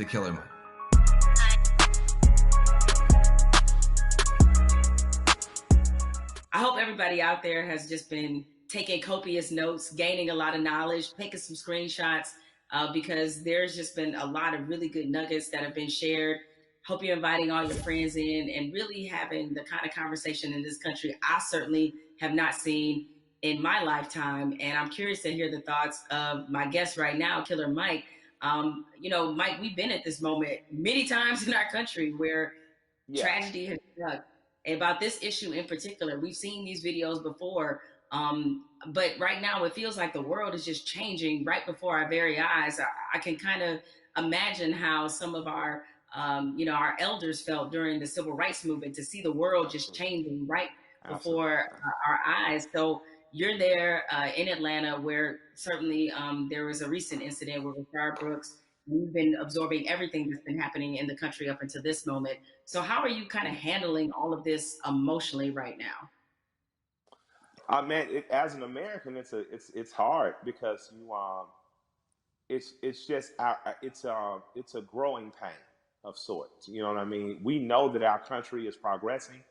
to Killer Mike. I hope everybody out there has just been taking copious notes, gaining a lot of knowledge, taking some screenshots, because there's just been a lot of really good nuggets that have been shared. Hope you're inviting all your friends in and really having the kind of conversation in this country I certainly have not seen in my lifetime. And I'm curious to hear the thoughts of my guest right now, Killer Mike. Mike, we've been at this moment many times in our country where tragedy has struck. About this issue in particular, we've seen these videos before, but right now it feels like the world is just changing right before our very eyes. I can kind of imagine how some of our elders felt during the civil rights movement, to see the world just changing right before our eyes. So you're there in Atlanta, where certainly there was a recent incident with Rashard Brooks. We've been absorbing everything that's been happening in the country up until this moment. So how are you kind of handling all of this emotionally right now? As an American, it's hard because it's just it's a growing pain of sorts. You know what I mean? We know that our country is progressing.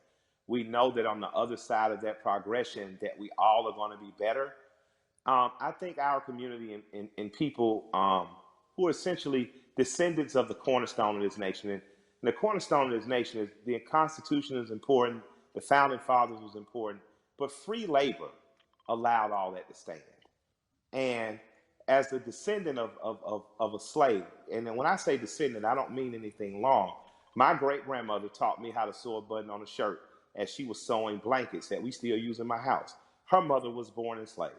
We know that on the other side of that progression, that we all are going to be better. I think our community and people who are essentially descendants of the cornerstone of this nation. And the cornerstone of this nation is the Constitution is important, the Founding Fathers was important, but free labor allowed all that to stand. And as a descendant of a slave, and then when I say descendant, I don't mean anything long. My great-grandmother taught me how to sew a button on a shirt as she was sewing blankets that we still use in my house. Her mother was born enslaved.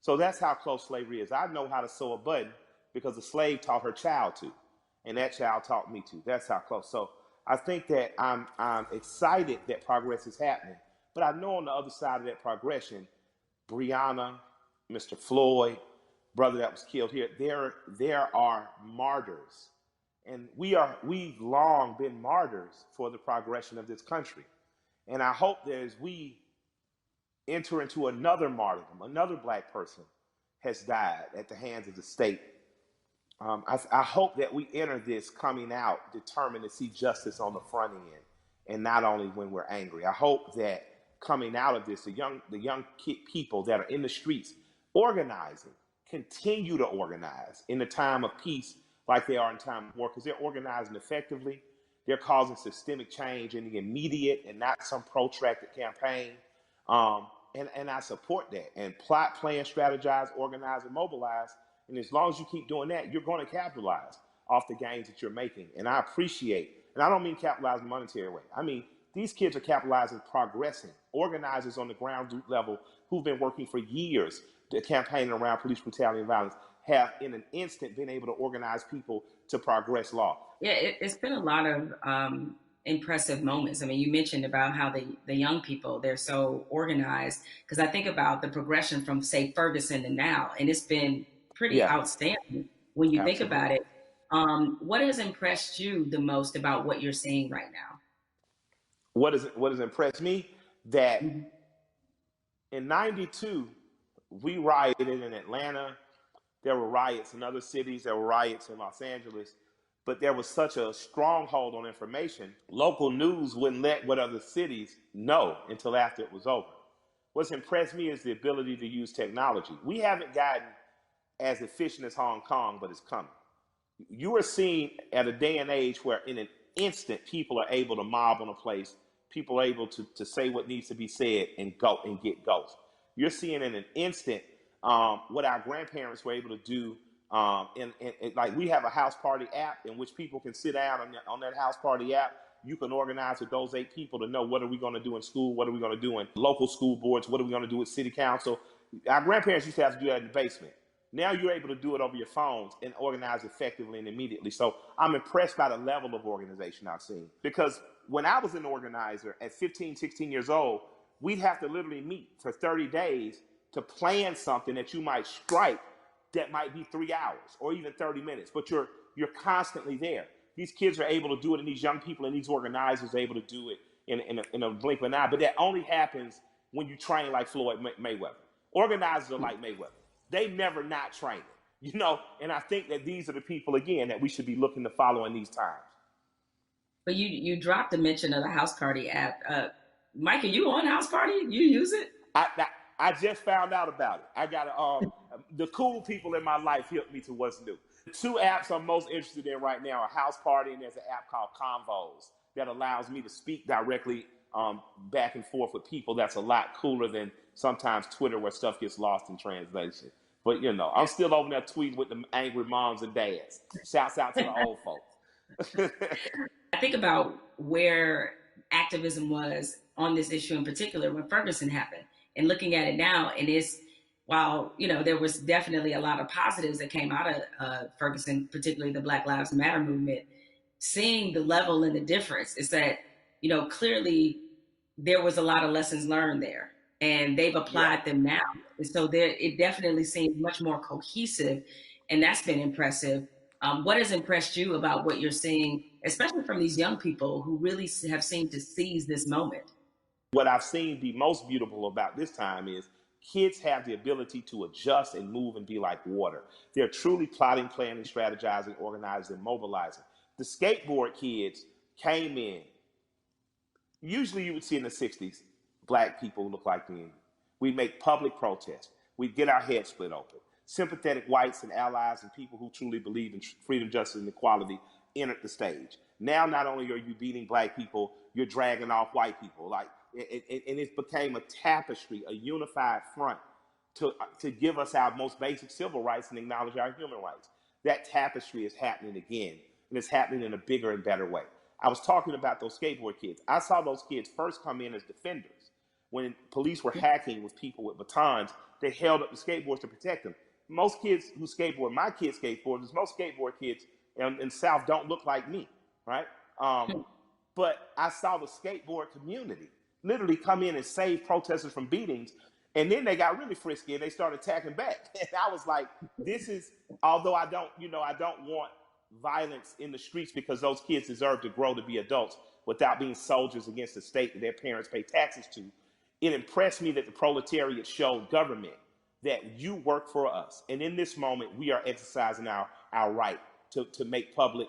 So that's how close slavery is. I know how to sew a button because a slave taught her child to, and that child taught me to. That's how close. So I think that I'm excited that progress is happening, but I know on the other side of that progression, Breonna, Mr. Floyd, brother that was killed here, there are martyrs, and we've long been martyrs for the progression of this country. And I hope that as we enter into another martyrdom, another Black person has died at the hands of the state. I hope that we enter this coming out determined to see justice on the front end, and not only when we're angry. I hope that coming out of this, the young people that are in the streets organizing, continue to organize in the time of peace like they are in time of war, because they're organizing effectively. They're causing systemic change in the immediate and not some protracted campaign. And I support that. And plot, plan, strategize, organize, and mobilize. And as long as you keep doing that, you're going to capitalize off the gains that you're making. And I appreciate, and I don't mean capitalize in a monetary way. I mean, these kids are capitalizing, progressing. Organizers on the ground level who've been working for years to campaign around police brutality and violence have in an instant been able to organize people to progress law. Yeah, it's been a lot of impressive moments. I mean, you mentioned about how the young people, they're so organized, because I think about the progression from, say, Ferguson to now, and it's been pretty outstanding when you think about it. What has impressed you the most about what you're seeing right now? What has impressed me? That in '92, we rioted in Atlanta. There were riots in other cities. There were riots in Los Angeles. But there was such a stronghold on information. Local news wouldn't let what other cities know until after it was over. What's impressed me is the ability to use technology. We haven't gotten as efficient as Hong Kong, but it's coming. You are seeing at a day and age where in an instant people are able to mob on a place, people are able to say what needs to be said and go and get ghosts. You're seeing in an instant what our grandparents were able to do. And like we have a house party app in which people can sit down on that house party app. You can organize with those 8 people to know what are we going to do in school, what are we going to do in local school boards, what are we going to do with city council. Our grandparents used to have to do that in the basement. Now you're able to do it over your phones and organize effectively and immediately. So I'm impressed by the level of organization I've seen. Because when I was an organizer at 15, 16 years old, we'd have to literally meet for 30 days to plan something that you might strike that might be 3 hours or even 30 minutes, but you're constantly there. These kids are able to do it, and these young people and these organizers are able to do it in a blink of an eye. But that only happens when you train like Floyd Mayweather. Organizers are like Mayweather. They never not training. And I think that these are the people, again, that we should be looking to follow in these times. But you dropped a mention of the House Party app. Mike, are you on House Party? You use it? I just found out about it. I got the cool people in my life helped me to what's new. The two apps I'm most interested in right now are House Party, and there's an app called Convos that allows me to speak directly back and forth with people. That's a lot cooler than sometimes Twitter, where stuff gets lost in translation. But I'm still over there tweeting with the angry moms and dads. Shouts out to the old folks. I think about where activism was on this issue in particular when Ferguson happened, and looking at it now, and it's while there was definitely a lot of positives that came out of Ferguson, particularly the Black Lives Matter movement. Seeing the level and the difference is that clearly there was a lot of lessons learned there, and they've applied them now, and so it definitely seems much more cohesive, and that's been impressive. What has impressed you about what you're seeing, especially from these young people who really have seemed to seize this moment? What I've seen be most beautiful about this time is kids have the ability to adjust and move and be like water. They're truly plotting, planning, strategizing, organizing, and mobilizing. The skateboard kids came in. Usually you would see in the 60s, black people look like me. We'd make public protests. We'd get our heads split open. Sympathetic whites and allies and people who truly believe in freedom, justice, and equality entered the stage. Now, not only are you beating black people, you're dragging off white people. And it became a tapestry, a unified front to give us our most basic civil rights and acknowledge our human rights. That tapestry is happening again, and it's happening in a bigger and better way. I was talking about those skateboard kids. I saw those kids first come in as defenders. When police were hacking with people with batons, they held up the skateboards to protect them. Most kids who skateboard, my kids skateboarders, most skateboard kids in the South don't look like me, right? But I saw the skateboard community literally come in and save protesters from beatings. And then they got really frisky and they started attacking back. And I was like, although I don't want violence in the streets, because those kids deserve to grow to be adults without being soldiers against the state that their parents pay taxes to. It impressed me that the proletariat showed government that you work for us. And in this moment, we are exercising our right to make public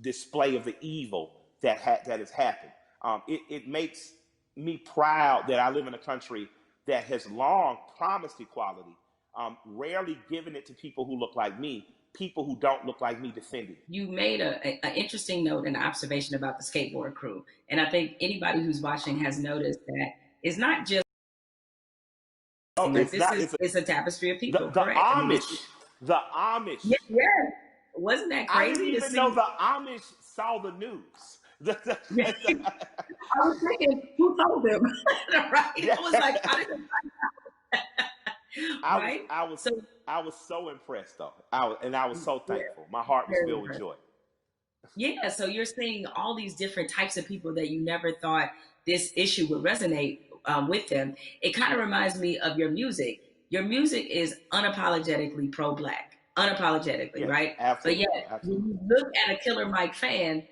display of the evil that has happened. It makes me proud that I live in a country that has long promised equality, rarely given it to people who look like me. People who don't look like me defending. You made an interesting note and observation about the skateboard crew. And I think anybody who's watching has noticed that it's not just it's a tapestry of people. The Amish. The Amish. Yeah. Wasn't that crazy? I didn't even know the Amish saw the news. I was thinking, who told them? Right? I was like, how did I was so impressed, though. I was so thankful. My heart was filled with joy. Yeah, so you're seeing all these different types of people that you never thought this issue would resonate with them. It kind of reminds me of your music. Your music is unapologetically pro-Black, unapologetically, right? Absolutely. But yet, when you look at a Killer Mike fan,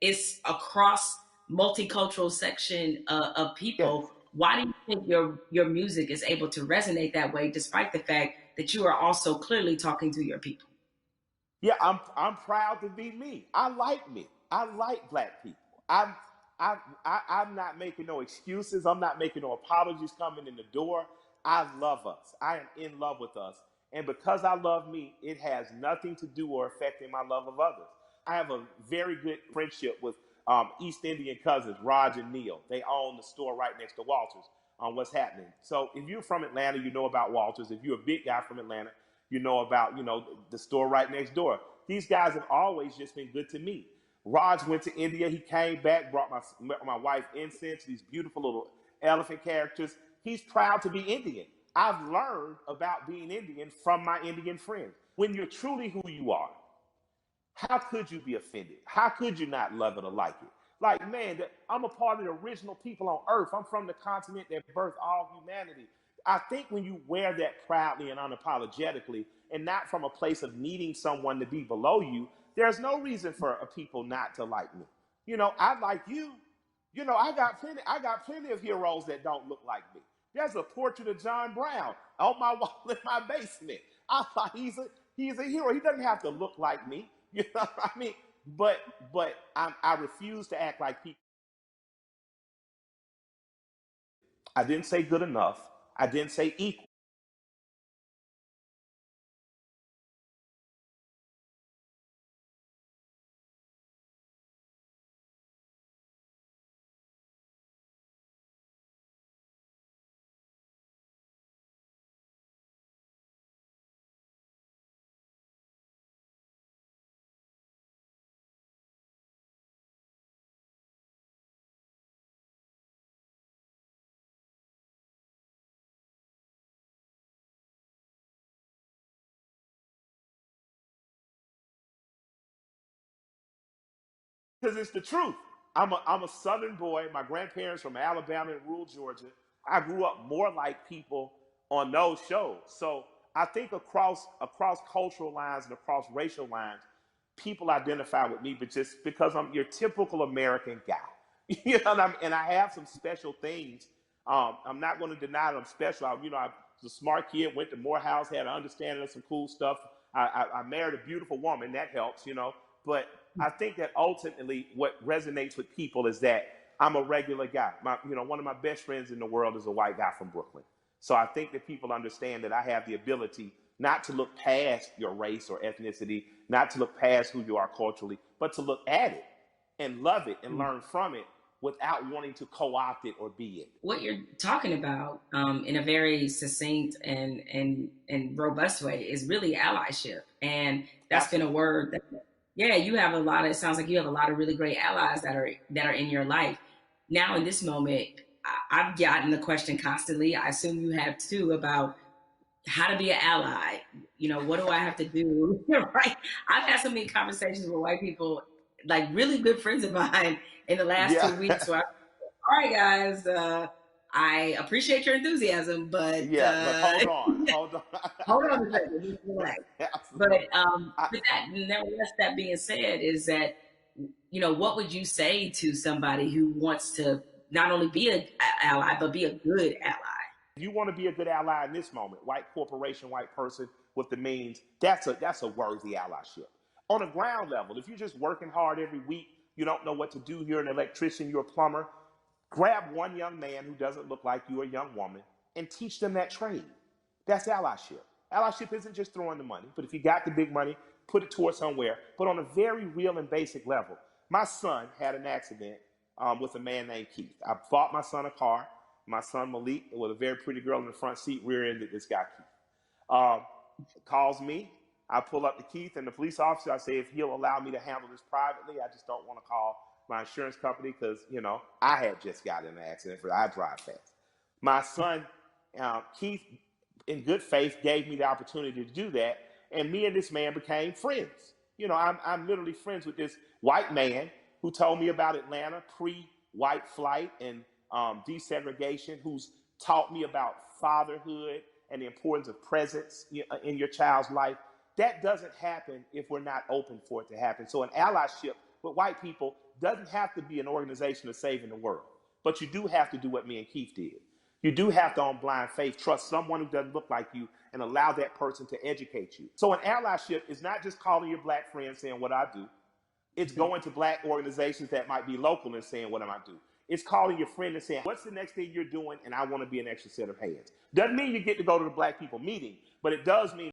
it's across multicultural section of people. Yes. Why do you think your music is able to resonate that way, despite the fact that you are also clearly talking to your people? Yeah, I'm proud to be me. I like me. I like Black people. I'm not making no excuses. I'm not making no apologies coming in the door. I love us. I am in love with us. And because I love me, it has nothing to do or affecting my love of others. I have a very good friendship with East Indian cousins, Raj and Neil. They own the store right next to Walters on what's happening. So if you're from Atlanta, you know about Walters. If you're a big guy from Atlanta, you know about, the store right next door. These guys have always just been good to me. Raj went to India. He came back, brought my wife incense, these beautiful little elephant characters. He's proud to be Indian. I've learned about being Indian from my Indian friends. When you're truly who you are, how could you be offended? How could you not love it or like it? Like, man, I'm a part of the original people on earth. I'm from the continent that birthed all humanity. I think when you wear that proudly and unapologetically, and not from a place of needing someone to be below you, there's no reason for a people not to like me. I like you. I got plenty of heroes that don't look like me. There's a portrait of John Brown on my wall in my basement. I thought He's a hero. He doesn't have to look like me. You know what I mean? But I refuse to act like people. I didn't say good enough. I didn't say equal. Because it's the truth. I'm a Southern boy. My grandparents from Alabama and rural Georgia. I grew up more like people on those shows. So I think across cultural lines and across racial lines, people identify with me, but just because I'm your typical American guy. You know what I mean? And I have some special things. I'm not going to deny that I'm special. I was a smart kid, went to Morehouse, had an understanding of some cool stuff. I married a beautiful woman. That helps, you know. But I think that ultimately what resonates with people is that I'm a regular guy. One of my best friends in the world is a white guy from Brooklyn. So I think that people understand that I have the ability not to look past your race or ethnicity, not to look past who you are culturally, but to look at it and love it and learn from it without wanting to co-opt it or be it. What you're talking about, in a very succinct and robust way, is really allyship, and that's been a Absolutely. word that, yeah, you have a lot of. It sounds like you have a lot of really great allies that are in your life. Now, in this moment, I've gotten the question constantly. I assume you have too, about how to be an ally. What do I have to do? Right? I've had so many conversations with white people, like really good friends of mine, in the last Yeah. 2 weeks, where, all right, guys, I appreciate your enthusiasm, but Yeah, but hold on. Hold on. hold on a second, just relax. But Absolutely. I, with that, nevertheless, that being said, is that, what would you say to somebody who wants to not only be an ally but be a good ally? if you want to be a good ally in this moment, white corporation, white person with the means, that's a worthy allyship. On a ground level, if you're just working hard every week, you don't know what to do, you're an electrician, you're a plumber, grab one young man who doesn't look like you, a young woman, and teach them that trade. That's allyship. Allyship isn't just throwing the money, but if you got the big money, put it towards somewhere. But on a very real and basic level, my son had an accident with a man named Keith. I bought my son a car. My son Malik, with a very pretty girl in the front seat, rear-ended this guy Keith. Um, Calls me. I pull up to Keith and the police officer. I say if he'll allow me to handle this privately, I just don't want to call my insurance company because I had just got in an accident. I drive fast. My son Keith, in good faith, gave me the opportunity to do that, and me and this man became friends. I'm literally friends with this white man who told me about Atlanta pre-white flight and desegregation, who's taught me about fatherhood and the importance of presence in your child's life. That doesn't happen if we're not open for it to happen. So an allyship with white people doesn't have to be an organization of saving the world. But you do have to do what me and Keith did. You do have to, on blind faith, trust someone who doesn't look like you and allow that person to educate you. So an allyship is not just calling your black friend saying what I do. It's going to black organizations that might be local and saying, what am I do? It's calling your friend and saying, what's the next thing you're doing? And I want to be an extra set of hands. Doesn't mean you get to go to the black people meeting, but it does mean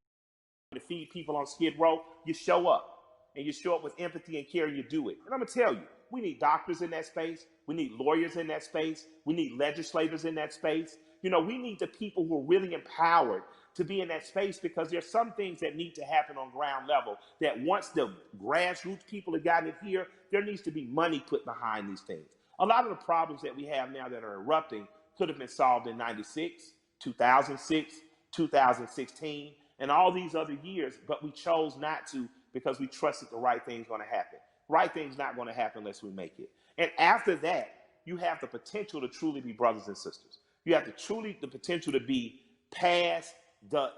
to feed people on Skid Row, you show up. And you show up with empathy and care, you do it. And I'm going to tell you, we need doctors in that space. We need lawyers in that space. We need legislators in that space. We need the people who are really empowered to be in that space, because there's some things that need to happen on ground level that once the grassroots people have gotten it here, there needs to be money put behind these things. A lot of the problems that we have now that are erupting could have been solved in 96, 2006, 2016, and all these other years, but we chose not to because we trusted the right thing's going to happen. Right thing's not going to happen unless we make it. And after that, you have the potential to truly be brothers and sisters. You have the potential to be past the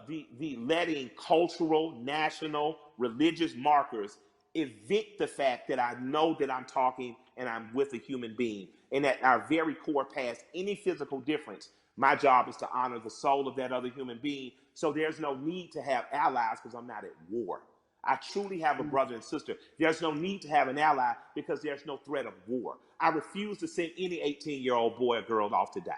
letting cultural, national, religious markers evict the fact that I know that I'm talking and I'm with a human being, and at our very core, past any physical difference, My job is to honor the soul of that other human being. So there's no need to have allies because I'm not at war. I truly have a brother and sister. There's no need to have an ally because there's no threat of war. I refuse to send any 18-year-old boy or girl off to die.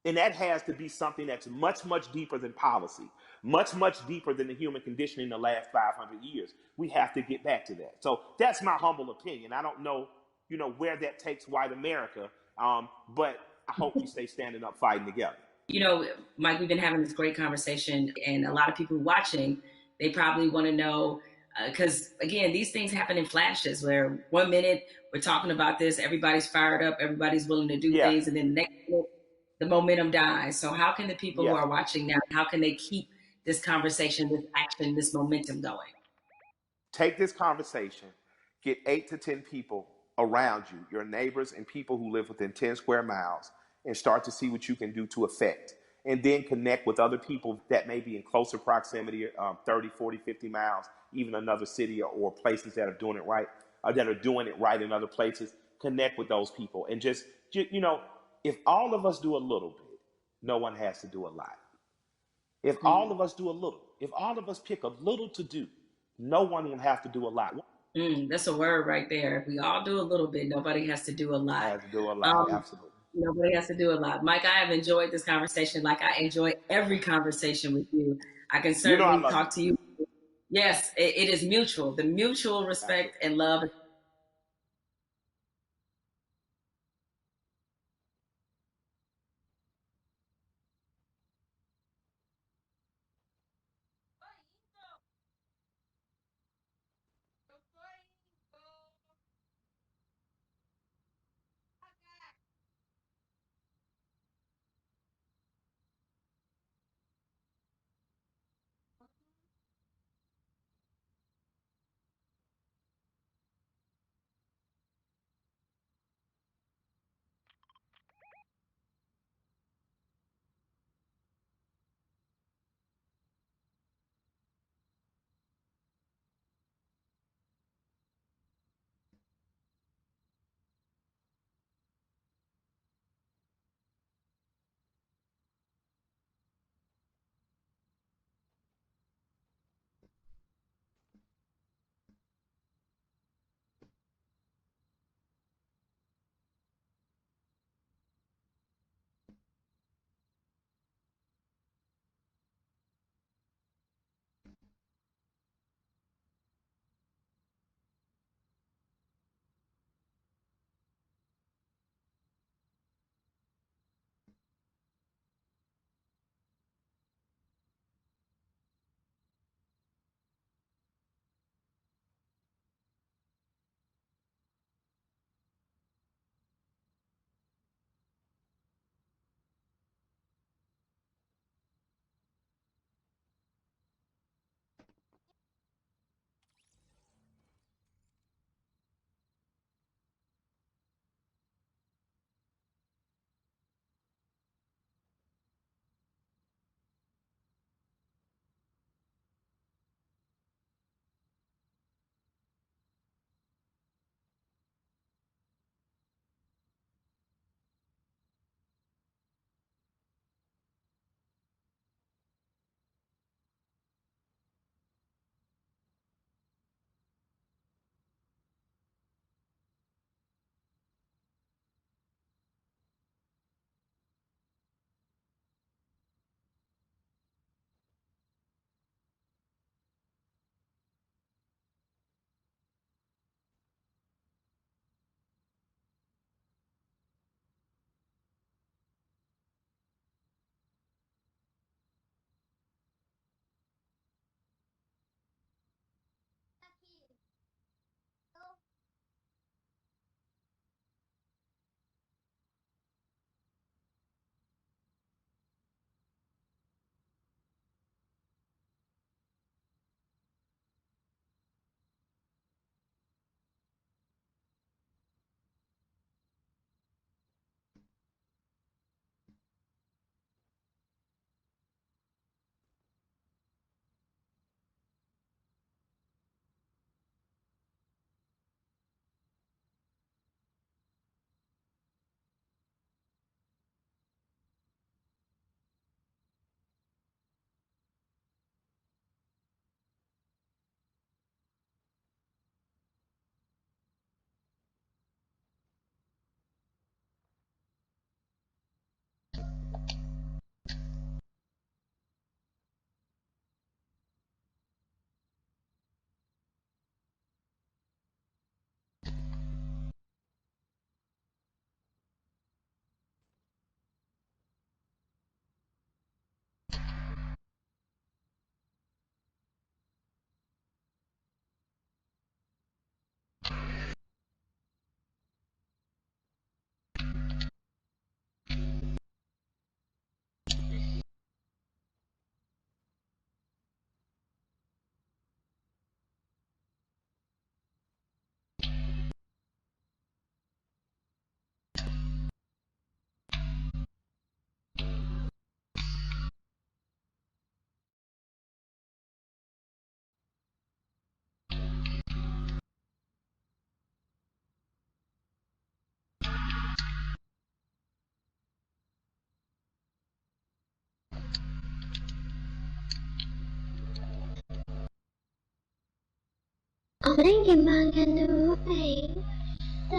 And that has to be something that's much, much deeper than policy, much, much deeper than the human condition in the last 500 years. We have to get back to that. So that's my humble opinion. I don't know, where that takes white America, but I hope we stay standing up, fighting together. You know, Mike, we've been having this great conversation, and a lot of people watching, they probably want to know because again, these things happen in flashes. Where 1 minute we're talking about this, everybody's fired up, everybody's willing to do Yeah, things, and then the next minute, the momentum dies. So, how can the people who yeah. are watching now, how can they keep this conversation, this action, this momentum going? Take this conversation, get 8 to 10 people around you, your neighbors and people who live within 10 square miles, and start to see what you can do to affect. And then connect with other people that may be in closer proximity, 30, 40, 50 miles, even another city or places that are doing it right, or that are doing it right in other places. Connect with those people and just, if all of us do a little bit, no one has to do a lot. If all of us do a little, if all of us pick a little to do, no one will have to do a lot. That's a word right there. If we all do a little bit, nobody has to do a lot. Has to do a lot, Um, absolutely. Nobody has to do a lot. Mike, I have enjoyed this conversation like I enjoy every conversation with you. I can I certainly love talk you. to you. Yes, it is mutual. The mutual respect Absolutely. and love.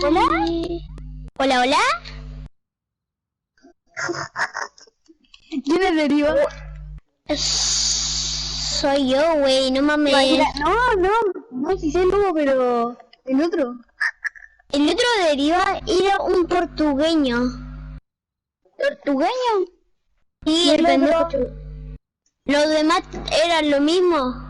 ¿Hola? ¿Hola, hola? ¿Quién es Deriva? Soy yo, güey, no mames. No, sí sé luego, pero... ¿El otro? El otro Deriva era un portugueño. ¿Portugueño? Sí, el pendejo. Los demás eran lo mismo.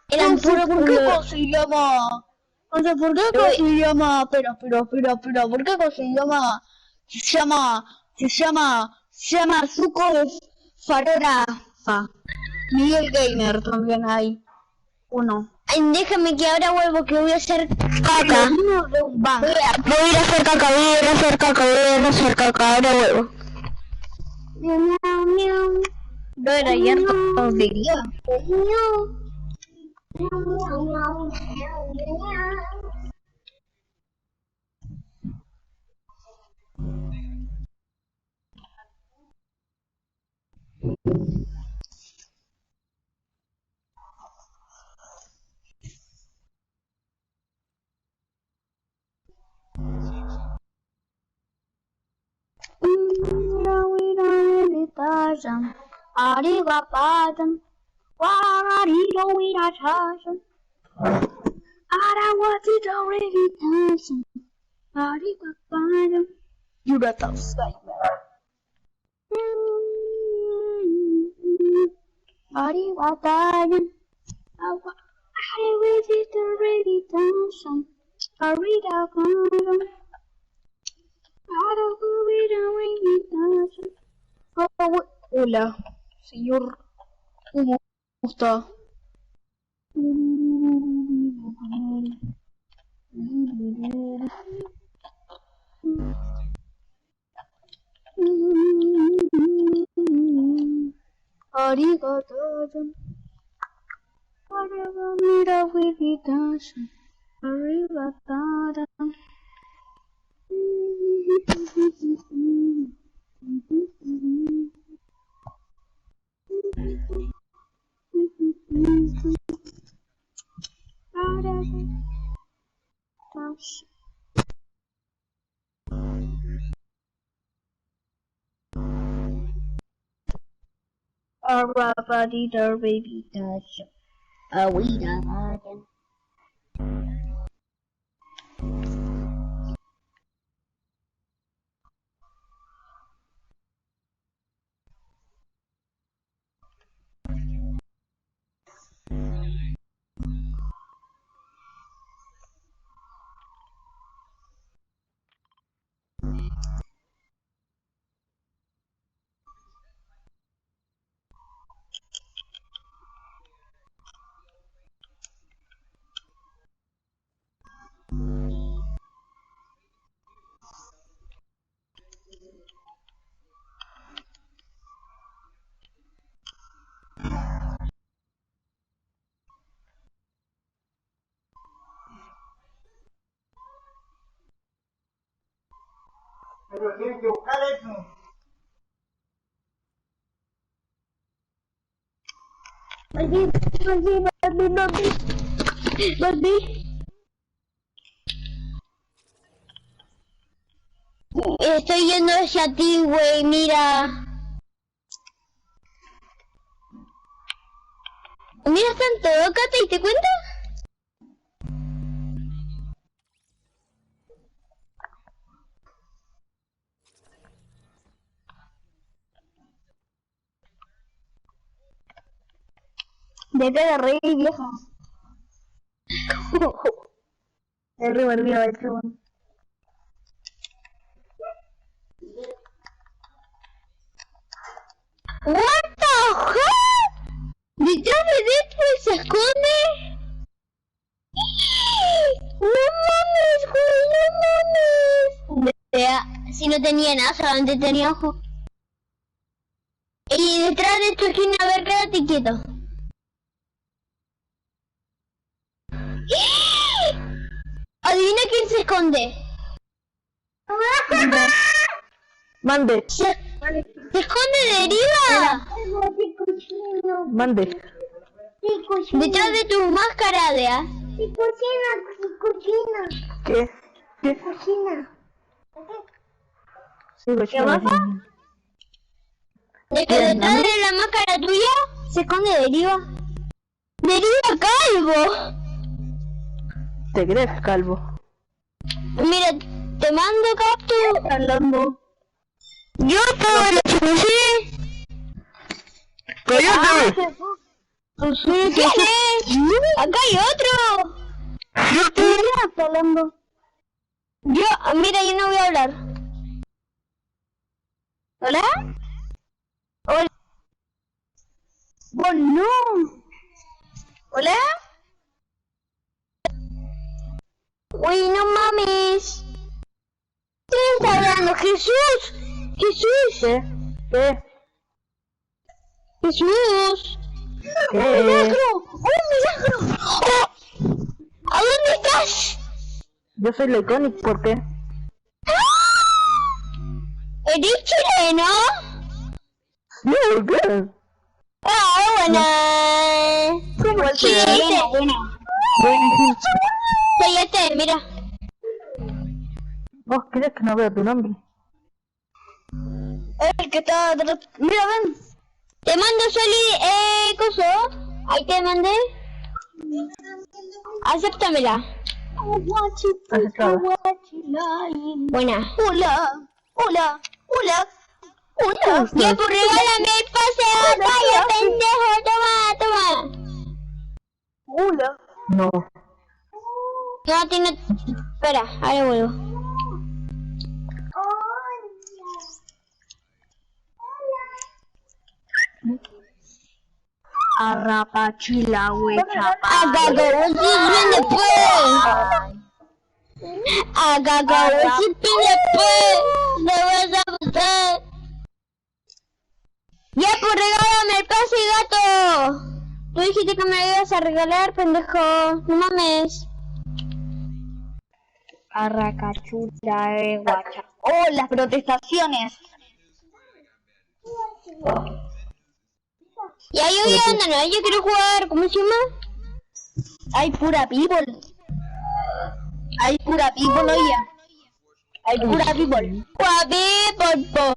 Eran puro ¿Por qué se llama? O sea, ¿por qué se llama? Pero, ¿por qué se llama Zuko de Farorafa? Miguel Gamer también hay uno. Ay, déjame que ahora vuelvo, que voy a hacer caca. De un banco. Voy a ir a hacer caca, ahora vuelvo. No era cierto, diría. Hola, señor. ¿Cómo está? Arigato. Pero tienes que buscar eso. Estoy yendo hacia ti, güey, mira. Mira, están todo acá, ¿te diste cuenta? De cara rey vieja. El re barrio el chabón. What the heck? ¿Detrás de Deadpool se esconde? ¡No mames, güey! ¡No mames! Si no tenía nada, solamente tenía ojos. Y detrás de tu esquina, a ver, quédate quieto. Adivina quién se esconde. Mande. Se esconde Deriva. Mande. Detrás de tu máscara de A. Mi cocina. ¿Qué? ¿Qué? Cocina. Sí, cochina. De que detrás de la máscara tuya se esconde Deriva. ¡Deriva calvo! ¿Te crees, calvo? Mira, te mando captura. Hablando. Yo todo lo chupé. ¡Cállate! ¿Quién es? Acá hay otro. Está hablando. Mira, yo no voy a hablar. ¿Hola? Hola. ¡Oh, no! ¿Hola? Uy, no mames. ¿Quién está hablando? ¡Jesús! ¡Jesús! ¿Qué? ¡Jesús! ¿Qué? ¡Un milagro! ¡Un milagro! ¿A dónde estás? Yo soy la Iconic, ¿por qué? ¿Eres chileno? Sí, ¿por qué? Buena. ¿Cómo Sí, buena. Soy este, mira. ¿Vos crees que no veo tu nombre? El que está atrás. Mira, ven. Te mando coso. Ahí te mandé. Acéptamela. Aceptado. Buena. Hola. Hola. Hola. Hola. Ya, pues regálame el pase de batalla, pendejo. Toma. Hola. No. No tiene... Espera, ahora vuelvo. Arrapachila, güey, Me vas a matar. Ya, pues regálame el pase, gato. Tú dijiste que me lo ibas a regalar, pendejo. No mames. Arracachula, guacha. Oh, las protestaciones. Ya, yo voy a andar, yo quiero jugar, ¿cómo se llama? Hay pura people. Hay pura people, oye. Hay pura people. Guapi, por